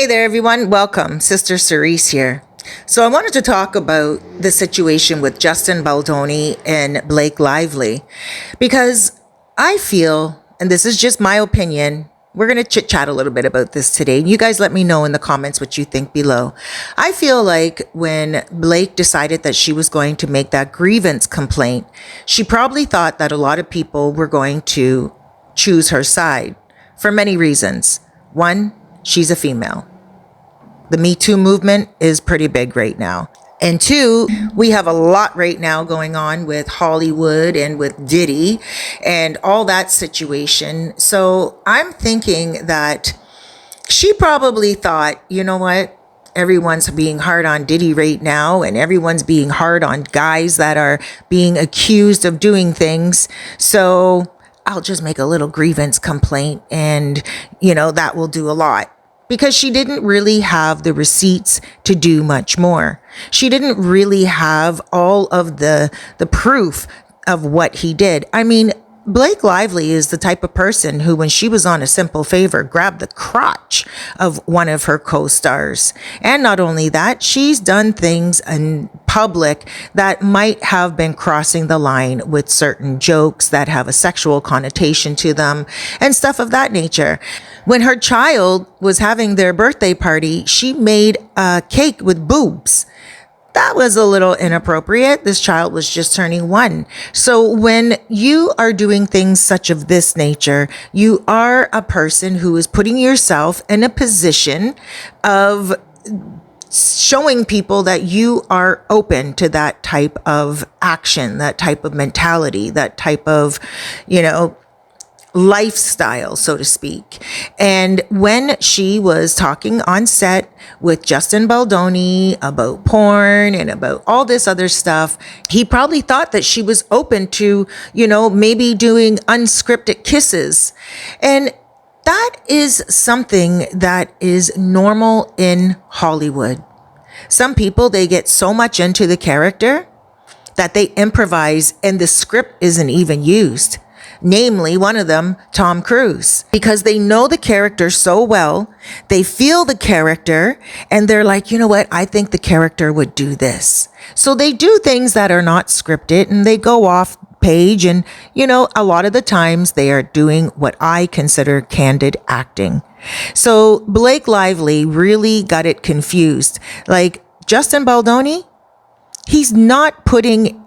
Hey there, everyone. Welcome. Sister Cerise here. So, I wanted to talk about the situation with Justin Baldoni and Blake Lively because I feel, and this is just my opinion, we're going to chit chat a little bit about this today. You guys let me know in the comments what you think below. I feel like when Blake decided that she was going to make that grievance complaint, she probably thought that a lot of people were going to choose her side for many reasons. One, she's a female. The Me Too movement is pretty big right now. And two, we have a lot right now going on with Hollywood and with Diddy and all that situation. So I'm thinking that she probably thought, you know what? Everyone's being hard on Diddy right now, and everyone's being hard on guys that are being accused of doing things. So I'll just make a little grievance complaint and, that will do a lot. Because she didn't really have the receipts to do much more. She didn't really have all of the proof of what he did. I mean, Blake Lively is the type of person who, when she was on A Simple Favor, grabbed the crotch of one of her co-stars. And not only that, she's done things in public that might have been crossing the line with certain jokes that have a sexual connotation to them and stuff of that nature. When her child was having their birthday party, she made a cake with boobs. That was a little inappropriate. This child was just turning 1. So when you are doing things such of this nature, you are a person who is putting yourself in a position of showing people that you are open to that type of action, that type of mentality, that type of, lifestyle, so to speak. And when she was talking on set with Justin Baldoni about porn and about all this other stuff, he probably thought that she was open to, maybe doing unscripted kisses. And that is something that is normal in Hollywood. Some people, they get so much into the character that they improvise and the script isn't even used. Namely, one of them, Tom Cruise, because they know the character so well, they feel the character, and they're like, you know what, I think the character would do this. So they do things that are not scripted, and they go off page, and, a lot of the times they are doing what I consider candid acting. So Blake Lively really got it confused. Like, Justin Baldoni, he's not putting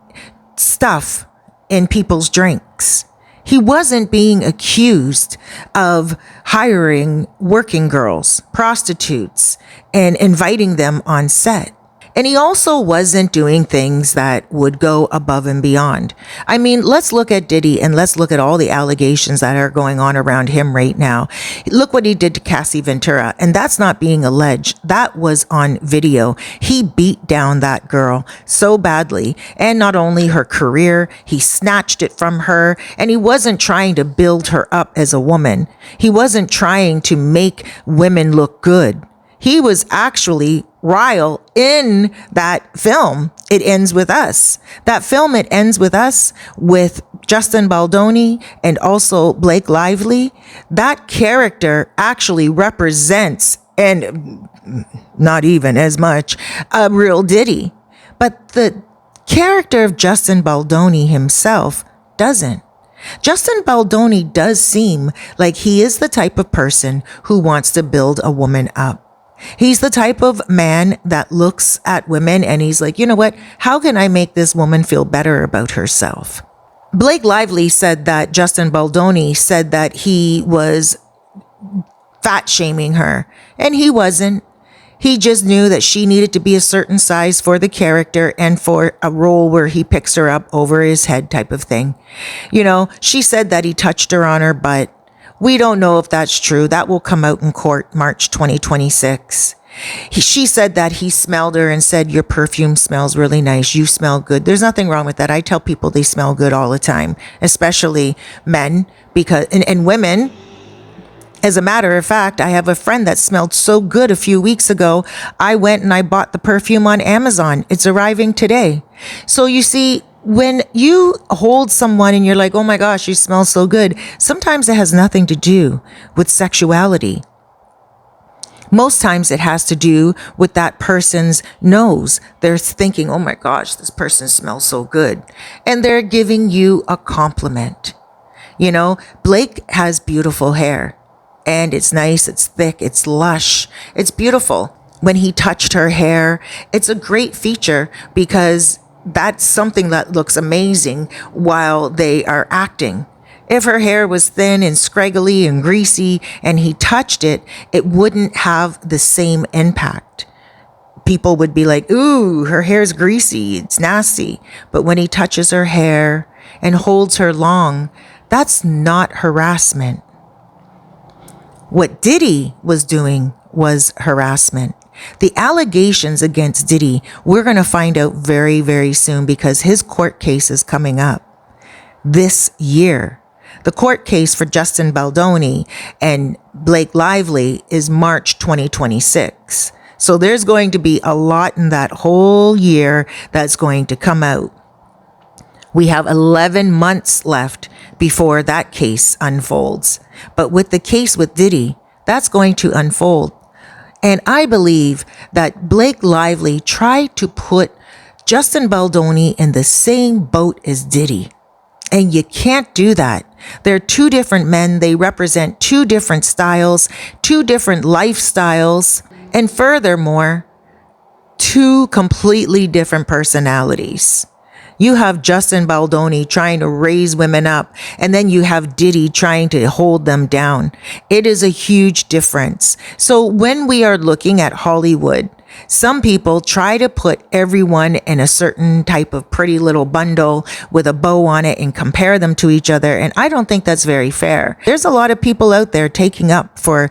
stuff in people's drinks. He wasn't being accused of hiring working girls, prostitutes, and inviting them on set. And he also wasn't doing things that would go above and beyond. I mean, let's look at Diddy and let's look at all the allegations that are going on around him right now. Look what he did to Cassie Ventura. And that's not being alleged. That was on video. He beat down that girl so badly. And not only her career, he snatched it from her. And he wasn't trying to build her up as a woman. He wasn't trying to make women look good. He was actually Ryle in that film. It Ends With Us. That film, It Ends With Us, with Justin Baldoni and also Blake Lively. That character actually represents, and not even as much, a real Diddy. But the character of Justin Baldoni himself doesn't. Justin Baldoni does seem like he is the type of person who wants to build a woman up. He's the type of man that looks at women and he's like, you know what? How can I make this woman feel better about herself? Blake Lively said that Justin Baldoni said that he was fat shaming her, and he wasn't. He just knew that she needed to be a certain size for the character and for a role where he picks her up over his head type of thing. She said that he touched her on her butt. We don't know if that's true. That will come out in court March 2026. She said that he smelled her and said, your perfume smells really nice. You smell good. There's nothing wrong with that. I tell people they smell good all the time, especially men and women. As a matter of fact, I have a friend that smelled so good a few weeks ago. I went and I bought the perfume on Amazon. It's arriving today. So you see, when you hold someone and you're like, oh my gosh, you smell so good, sometimes it has nothing to do with sexuality. Most times it has to do with that person's nose. They're thinking, oh my gosh, this person smells so good. And they're giving you a compliment. You know, Blake has beautiful hair, and it's nice, it's thick, it's lush, it's beautiful. When he touched her hair, it's a great feature because that's something that looks amazing while they are acting. If her hair was thin and scraggly and greasy and he touched it, it wouldn't have the same impact. People would be like, ooh, her hair's greasy, it's nasty. But when he touches her hair and holds her long, that's not harassment. What Diddy was doing was harassment. The allegations against Diddy, we're going to find out very, very soon because his court case is coming up this year. The court case for Justin Baldoni and Blake Lively is March 2026. So there's going to be a lot in that whole year that's going to come out. We have 11 months left before that case unfolds. But with the case with Diddy, that's going to unfold. And I believe that Blake Lively tried to put Justin Baldoni in the same boat as Diddy. And you can't do that. They're two different men. They represent two different styles, two different lifestyles, and furthermore, two completely different personalities. You have Justin Baldoni trying to raise women up, and then you have Diddy trying to hold them down. It is a huge difference. So when we are looking at Hollywood, some people try to put everyone in a certain type of pretty little bundle with a bow on it and compare them to each other. And I don't think that's very fair. There's a lot of people out there taking up for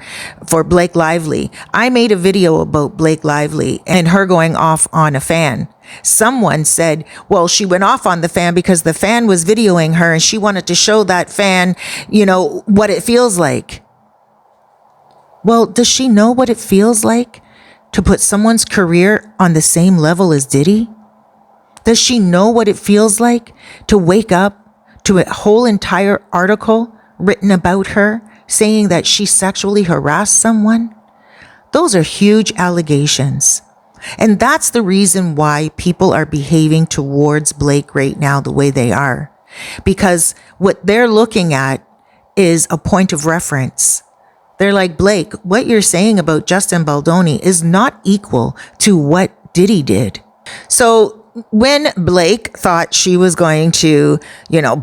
Blake Lively. I made a video about Blake Lively and her going off on a fan. Someone said, well, she went off on the fan because the fan was videoing her and she wanted to show that fan, what it feels like. Well, does she know what it feels like to put someone's career on the same level as Diddy? Does she know what it feels like to wake up to a whole entire article written about her saying that she sexually harassed someone? Those are huge allegations. And that's the reason why people are behaving towards Blake right now the way they are. Because what they're looking at is a point of reference. They're like, Blake, what you're saying about Justin Baldoni is not equal to what Diddy did. So when Blake thought she was going to,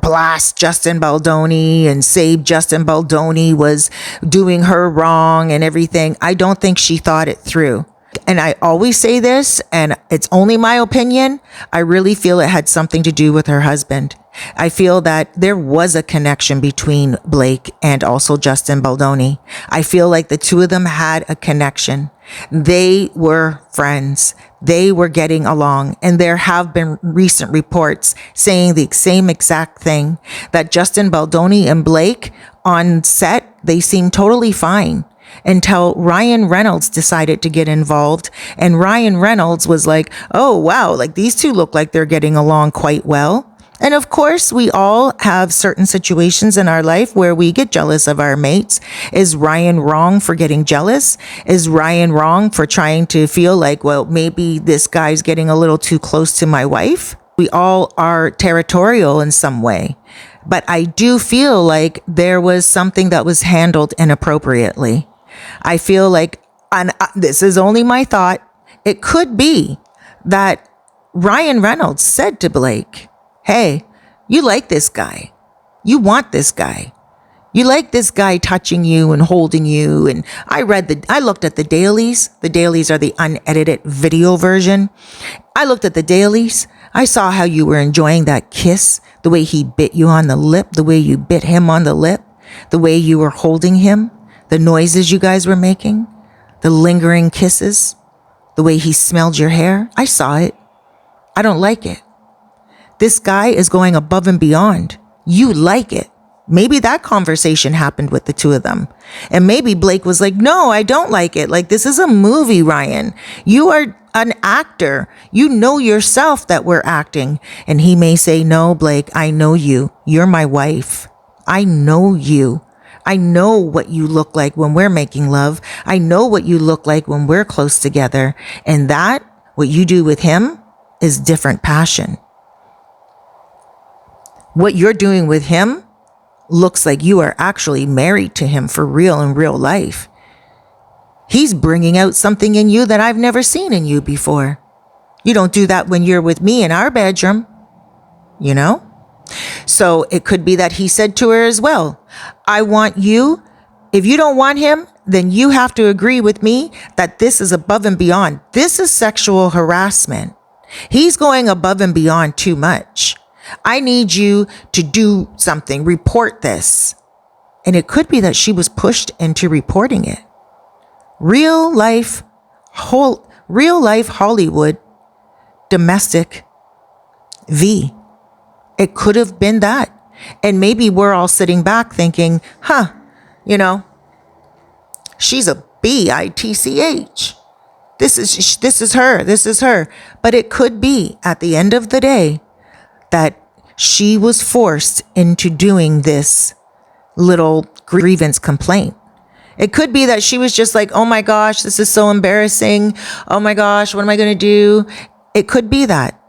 blast Justin Baldoni and say Justin Baldoni was doing her wrong and everything, I don't think she thought it through. And I always say this, and it's only my opinion, I really feel it had something to do with her husband. I feel that there was a connection between Blake and also Justin Baldoni. I feel like the two of them had a connection. They were friends. They were getting along. And there have been recent reports saying the same exact thing, that Justin Baldoni and Blake on set, they seem totally fine. Until Ryan Reynolds decided to get involved. And Ryan Reynolds was like, oh, wow, like these two look like they're getting along quite well. And of course, we all have certain situations in our life where we get jealous of our mates. Is Ryan wrong for getting jealous? Is Ryan wrong for trying to feel like, well, maybe this guy's getting a little too close to my wife? We all are territorial in some way. But I do feel like there was something that was handled inappropriately. I feel like, and this is only my thought, it could be that Ryan Reynolds said to Blake, hey, you like this guy. You want this guy. You like this guy touching you and holding you. And I looked at the dailies. The dailies are the unedited video version. I looked at the dailies. I saw how you were enjoying that kiss, the way he bit you on the lip, the way you bit him on the lip, the way you were holding him, the noises you guys were making, the lingering kisses, the way he smelled your hair. I saw it. I don't like it. This guy is going above and beyond. You like it. Maybe that conversation happened with the two of them. And maybe Blake was like, no, I don't like it. Like, this is a movie, Ryan. You are an actor. You know yourself that we're acting. And he may say, no, Blake, I know you. You're my wife. I know you. I know what you look like when we're making love. I know what you look like when we're close together. And that, what you do with him, is different passion. What you're doing with him looks like you are actually married to him for real in real life. He's bringing out something in you that I've never seen in you before. You don't do that when you're with me in our bedroom, you know? So it could be that he said to her as well, I want you. If you don't want him, then you have to agree with me that this is above and beyond. This is sexual harassment. He's going above and beyond too much. I need you to do something, report this. And it could be that she was pushed into reporting it. Real life Hollywood domestic V. It could have been that. And maybe we're all sitting back thinking, she's a bitch. This is her. But it could be at the end of the day that she was forced into doing this little grievance complaint. It could be that she was just like, oh my gosh, this is so embarrassing. Oh my gosh, what am I going to do? It could be that.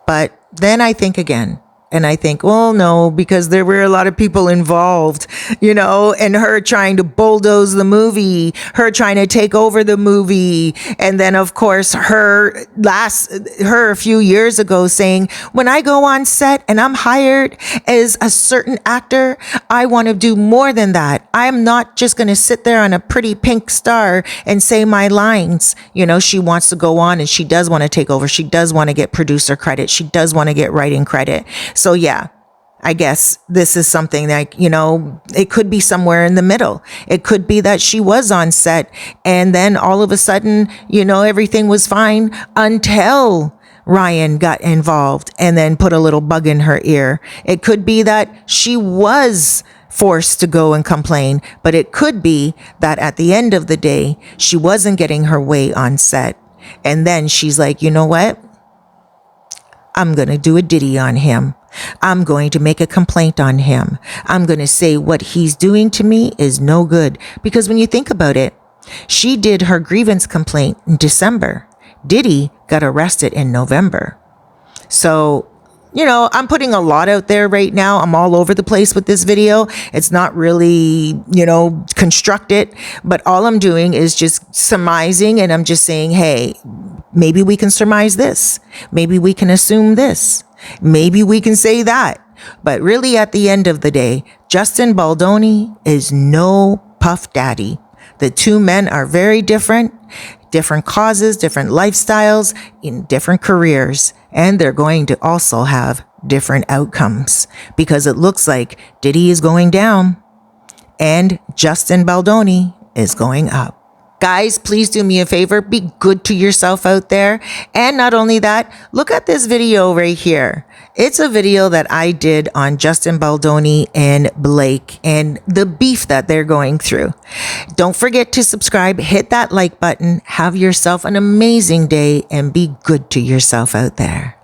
But then I think again, and I think, well, no, because there were a lot of people involved, and her trying to bulldoze the movie, her trying to take over the movie. And then, of course, her a few years ago saying, when I go on set and I'm hired as a certain actor, I want to do more than that. I'm not just going to sit there on a pretty pink star and say my lines. She wants to go on and she does want to take over. She does want to get producer credit. She does want to get writing credit. So yeah, I guess this is something like, it could be somewhere in the middle. It could be that she was on set and then all of a sudden, everything was fine until Ryan got involved and then put a little bug in her ear. It could be that she was forced to go and complain, but it could be that at the end of the day, she wasn't getting her way on set. And then she's like, you know what? I'm going to do a Diddy on him. I'm going to make a complaint on him. I'm going to say what he's doing to me is no good. Because when you think about it, she did her grievance complaint in December. Diddy got arrested in November. So, I'm putting a lot out there right now. I'm all over the place with this video. It's not really, constructed, but all I'm doing is just surmising, and I'm just saying, hey, maybe we can surmise this. Maybe we can assume this. Maybe we can say that. But really, at the end of the day, Justin Baldoni is no Puff Daddy. The two men are very different causes, different lifestyles, in different careers, and they're going to also have different outcomes because it looks like Diddy is going down and Justin Baldoni is going up. Guys, please do me a favor. Be good to yourself out there. And not only that, look at this video right here. It's a video that I did on Justin Baldoni and Blake and the beef that they're going through. Don't forget to subscribe, hit that like button, have yourself an amazing day, and be good to yourself out there.